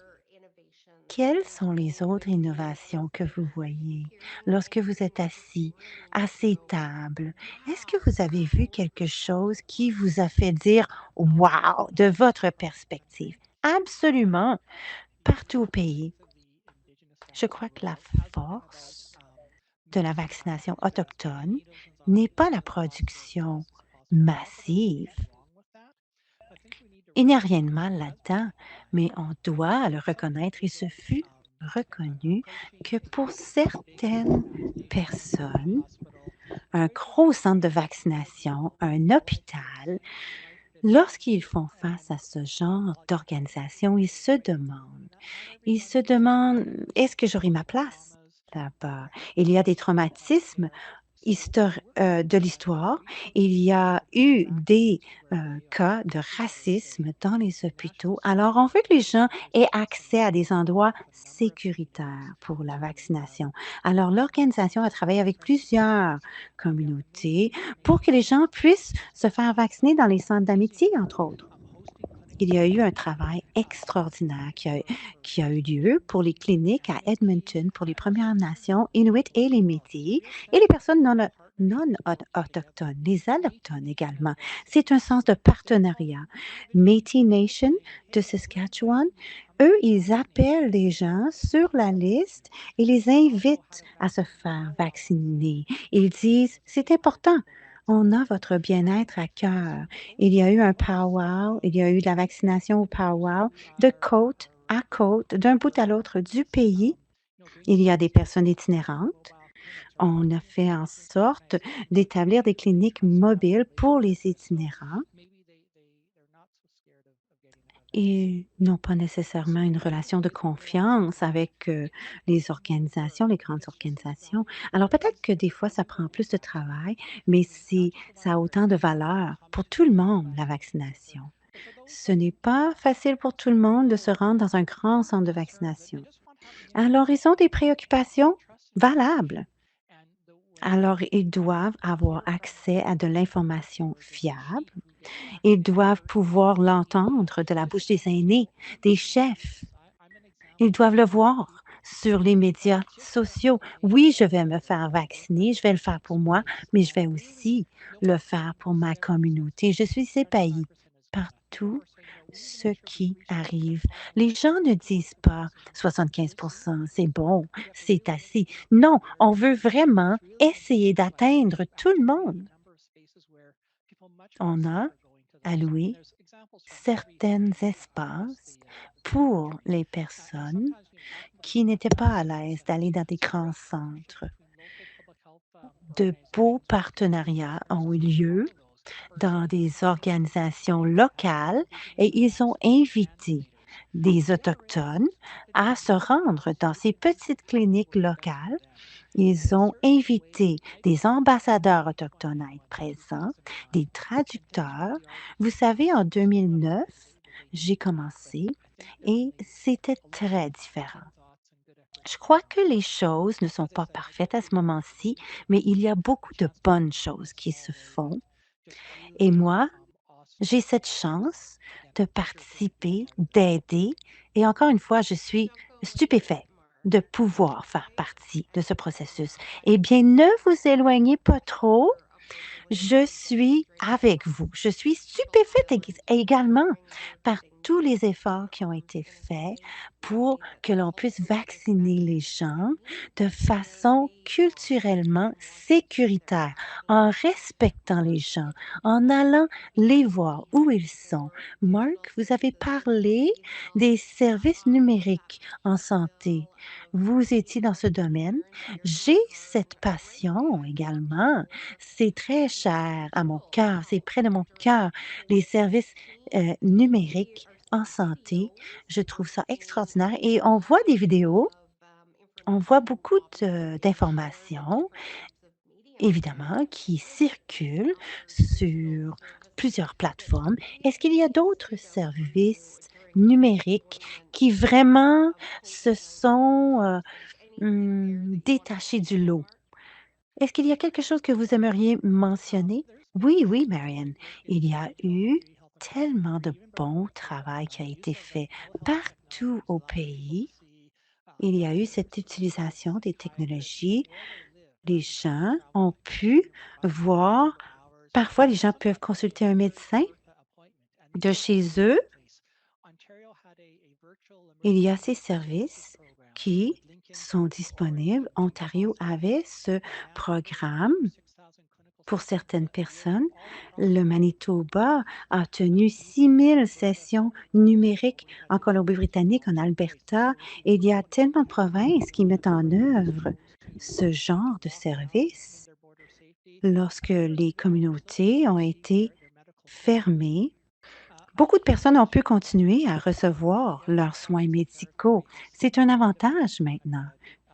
Quelles sont les autres innovations que vous voyez lorsque vous êtes assis à ces tables? Est-ce que vous avez vu quelque chose qui vous a fait dire wow de votre perspective? Absolument, partout au pays. Je crois que la force de la vaccination autochtone n'est pas la production massive. Il n'y a rien de mal là-dedans, mais on doit le reconnaître et ce fut reconnu que pour certaines personnes, un gros centre de vaccination, un hôpital, lorsqu'ils font face à ce genre d'organisation, ils se demandent, est-ce que j'aurai ma place là-bas? Il y a des traumatismes de l'histoire, il y a eu des cas de racisme dans les hôpitaux. Alors, on veut que les gens aient accès à des endroits sécuritaires pour la vaccination. Alors, l'organisation a travaillé avec plusieurs communautés pour que les gens puissent se faire vacciner dans les centres d'amitié, entre autres. Il y a eu un travail extraordinaire qui a eu lieu pour les cliniques à Edmonton, pour les Premières Nations, Inuit et les Métis, et les personnes non autochtones, les allochtones également. C'est un sens de partenariat. Métis Nation de Saskatchewan, eux, ils appellent les gens sur la liste et les invitent à se faire vacciner. Ils disent, c'est important. On a votre bien-être à cœur. Il y a eu un powwow, il y a eu de la vaccination au powwow de côte à côte, d'un bout à l'autre du pays. Il y a des personnes itinérantes. On a fait en sorte d'établir des cliniques mobiles pour les itinérants. Ils n'ont pas nécessairement une relation de confiance avec les organisations, les grandes organisations. Alors peut-être que des fois, ça prend plus de travail, mais ça a autant de valeur pour tout le monde, la vaccination. Ce n'est pas facile pour tout le monde de se rendre dans un grand centre de vaccination. Alors, ils ont des préoccupations valables. Alors, ils doivent avoir accès à de l'information fiable. Ils doivent pouvoir l'entendre de la bouche des aînés, des chefs. Ils doivent le voir sur les médias sociaux. Oui, je vais me faire vacciner, je vais le faire pour moi, mais je vais aussi le faire pour ma communauté. Je suis épaillie par tout ce qui arrive. Les gens ne disent pas 75 c'est bon, c'est assez. Non, on veut vraiment essayer d'atteindre tout le monde. On a alloué certains espaces pour les personnes qui n'étaient pas à l'aise d'aller dans des grands centres. De beaux partenariats ont eu lieu dans des organisations locales et ils ont invité des Autochtones à se rendre dans ces petites cliniques locales. Ils ont invité des ambassadeurs autochtones à être présents, des traducteurs. Vous savez, en 2009, j'ai commencé et c'était très différent. Je crois que les choses ne sont pas parfaites à ce moment-ci, mais il y a beaucoup de bonnes choses qui se font. Et moi, j'ai cette chance de participer, d'aider. Et encore une fois, je suis stupéfaite de pouvoir faire partie de ce processus. Eh bien, ne vous éloignez pas trop. Je suis avec vous. Je suis stupéfaite également par tous les efforts qui ont été faits pour que l'on puisse vacciner les gens de façon culturellement sécuritaire, en respectant les gens, en allant les voir où ils sont. Marc, vous avez parlé des services numériques en santé. Vous étiez dans ce domaine. J'ai cette passion également. C'est très cher à mon cœur, c'est près de mon cœur, les services, numériques en santé. Je trouve ça extraordinaire et on voit des vidéos, on voit beaucoup d'informations, évidemment, qui circulent sur plusieurs plateformes. Est-ce qu'il y a d'autres services numériques qui vraiment se sont, détachés du lot? Est-ce qu'il y a quelque chose que vous aimeriez mentionner? Oui, oui, Marianne. Il y a eu tellement de bon travail qui a été fait partout au pays. Il y a eu cette utilisation des technologies. Les gens ont pu voir, parfois les gens peuvent consulter un médecin de chez eux. Il y a ces services qui sont disponibles. Ontario avait ce programme pour certaines personnes. Le Manitoba a tenu 6000 sessions numériques en Colombie-Britannique, en Alberta. Et il y a tellement de provinces qui mettent en œuvre ce genre de service. Lorsque les communautés ont été fermées, beaucoup de personnes ont pu continuer à recevoir leurs soins médicaux. C'est un avantage maintenant.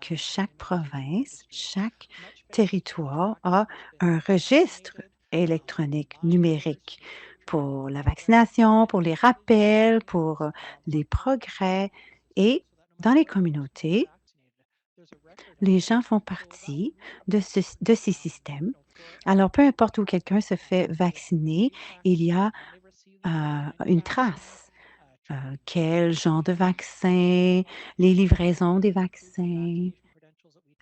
que chaque province, chaque territoire a un registre électronique numérique pour la vaccination, pour les rappels, pour les progrès. Et dans les communautés, les gens font partie de ces systèmes. Alors, peu importe où quelqu'un se fait vacciner, il y a une trace. Quel genre de vaccin, les livraisons des vaccins,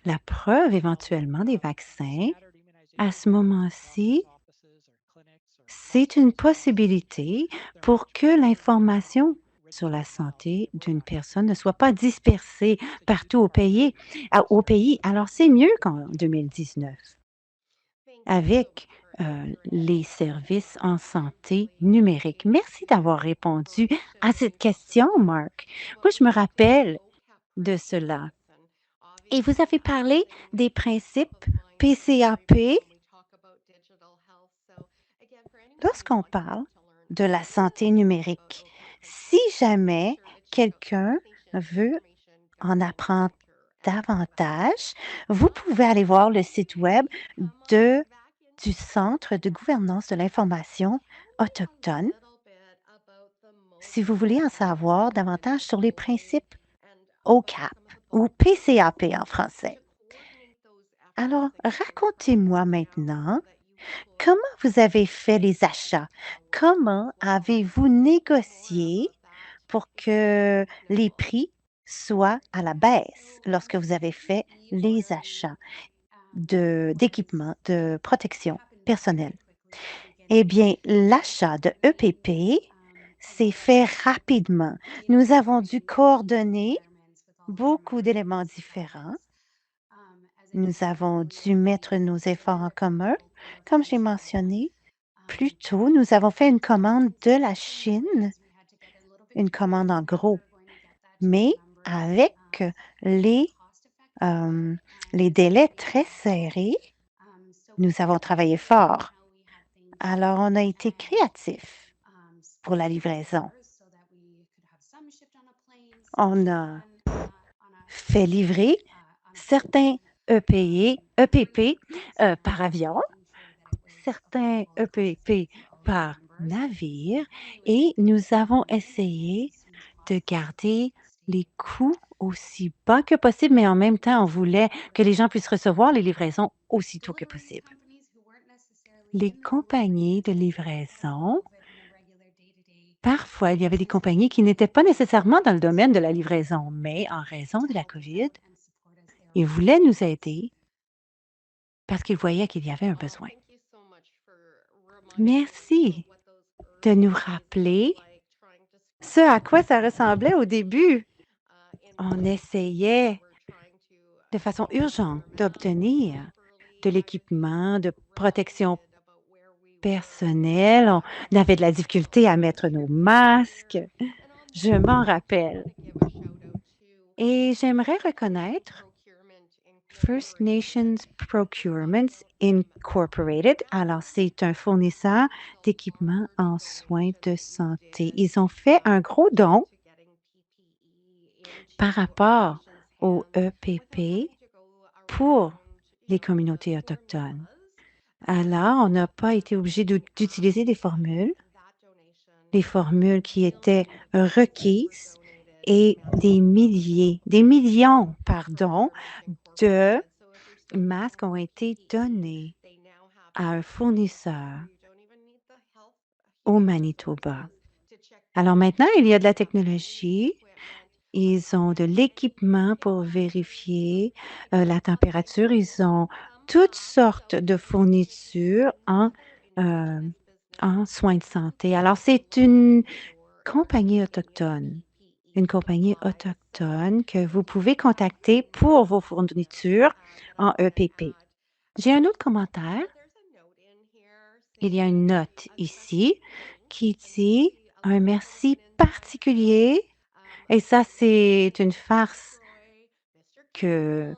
la preuve éventuellement des vaccins. À ce moment-ci, c'est une possibilité pour que l'information sur la santé d'une personne ne soit pas dispersée partout au pays. Alors, c'est mieux qu'en 2019 avec les services en santé numérique. Merci d'avoir répondu à cette question, Marc. Moi, je me rappelle de cela. Et vous avez parlé des principes PCAP. Lorsqu'on parle de la santé numérique, si jamais quelqu'un veut en apprendre davantage, vous pouvez aller voir le site web du Centre de gouvernance de l'information autochtone si vous voulez en savoir davantage sur les principes OCAP ou PCAP en français. Alors, racontez-moi maintenant comment vous avez fait les achats. Comment avez-vous négocié pour que les prix soient à la baisse lorsque vous avez fait les achats d'équipements de protection personnelle? Eh bien, l'achat de EPP s'est fait rapidement. Nous avons dû coordonner beaucoup d'éléments différents. Nous avons dû mettre nos efforts en commun. Comme j'ai mentionné plus tôt, nous avons fait une commande de la Chine, une commande en gros, mais avec les, les délais très serrés, nous avons travaillé fort. Alors, on a été créatifs pour la livraison. On a fait livrer certains EPP par avion, certains EPP par navire et nous avons essayé de garder les coûts aussi bas que possible, mais en même temps, on voulait que les gens puissent recevoir les livraisons aussitôt que possible. Les compagnies de livraison, parfois, il y avait des compagnies qui n'étaient pas nécessairement dans le domaine de la livraison, mais en raison de la COVID, ils voulaient nous aider parce qu'ils voyaient qu'il y avait un besoin. Merci de nous rappeler ce à quoi ça ressemblait au début. On essayait de façon urgente d'obtenir de l'équipement de protection personnelle. On avait de la difficulté à mettre nos masques. Je m'en rappelle. Et j'aimerais reconnaître First Nations Procurements Incorporated. Alors, c'est un fournisseur d'équipements en soins de santé. Ils ont fait un gros don par rapport au EPP pour les communautés autochtones. Alors, on n'a pas été obligé d'utiliser des formules qui étaient requises et des millions, de masques ont été donnés à un fournisseur au Manitoba. Alors maintenant, il y a de la technologie. Ils ont de l'équipement pour vérifier la température. Ils ont toutes sortes de fournitures en soins de santé. Alors, c'est une compagnie autochtone que vous pouvez contacter pour vos fournitures en EPP. J'ai un autre commentaire. Il y a une note ici qui dit un merci particulier. Et ça, c'est une farce que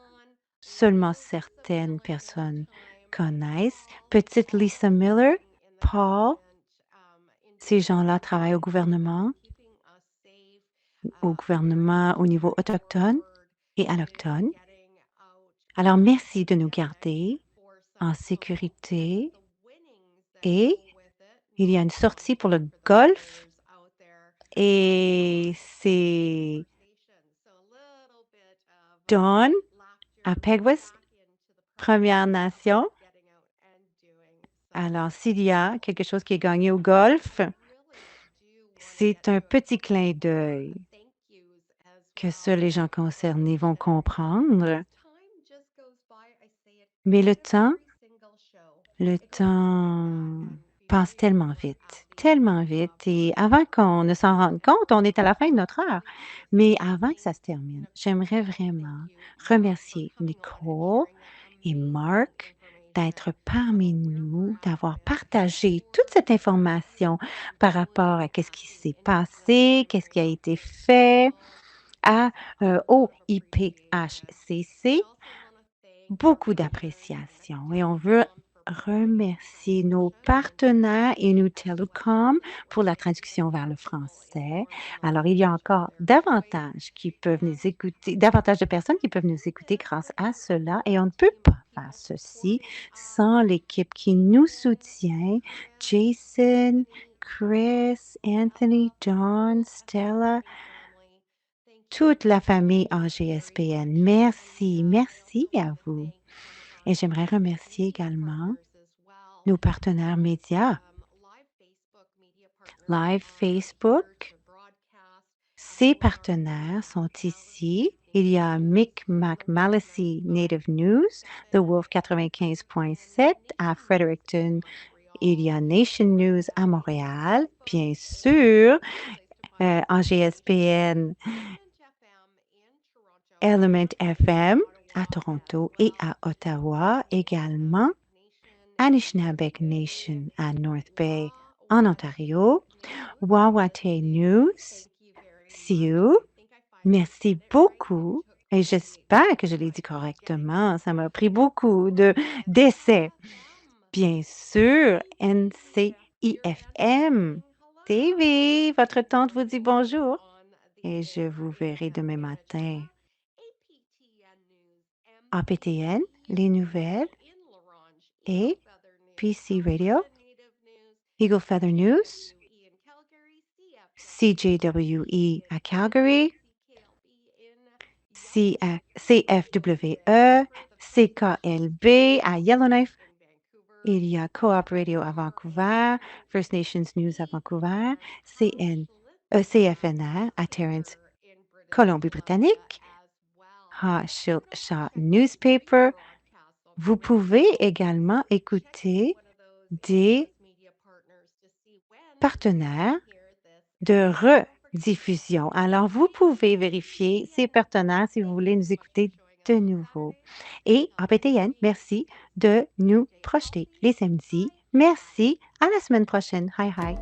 seulement certaines personnes connaissent. Petite Lisa Miller, Paul, ces gens-là travaillent au gouvernement au niveau autochtone et allochtone. Alors, merci de nous garder en sécurité et il y a une sortie pour le golf et c'est Dawn à Pegwest, Première Nation. Alors, s'il y a quelque chose qui est gagné au golf, c'est un petit clin d'œil que seuls les gens concernés vont comprendre. Mais le temps passe tellement vite, tellement vite. Et avant qu'on ne s'en rende compte, on est à la fin de notre heure. Mais avant que ça se termine, j'aimerais vraiment remercier Nicole et Mark d'être parmi nous, d'avoir partagé toute cette information par rapport à qu'est-ce qui s'est passé, qu'est-ce qui a été fait au IPHCC. Beaucoup d'appréciation et on veut remercier nos partenaires Innu Telecom pour la traduction vers le français. Alors, il y a encore davantage de personnes qui peuvent nous écouter grâce à cela et on ne peut pas faire ceci sans l'équipe qui nous soutient, Jason, Chris, Anthony, John, Stella, toute la famille AGSPN. Merci, merci à vous. Et j'aimerais remercier également nos partenaires médias. Live Facebook, ces partenaires sont ici. Il y a Mick McMallissy Native News, The Wolf 95.7 à Fredericton. Il y a Nation News à Montréal, bien sûr, AGSPN, Element FM à Toronto et à Ottawa également. Anishinaabe Nation à North Bay en Ontario, Wawate News, Sioux. Merci beaucoup et j'espère que je l'ai dit correctement. Ça m'a pris beaucoup d'essais. Bien sûr, NCIFM TV, votre tante vous dit bonjour et je vous verrai demain matin. APTN, les nouvelles et PC Radio, Eagle Feather News, CJWE à Calgary, CFWE, CKLB à Yellowknife. Il y a Co-op Radio à Vancouver, First Nations News à Vancouver, CFNR à Terrence, Colombie-Britannique, Shaw Newspaper. Vous pouvez également écouter des partenaires de rediffusion. Alors, vous pouvez vérifier ces partenaires si vous voulez nous écouter de nouveau. Et APTN, merci de nous projeter les samedis. Merci. À la semaine prochaine. Hi, hi.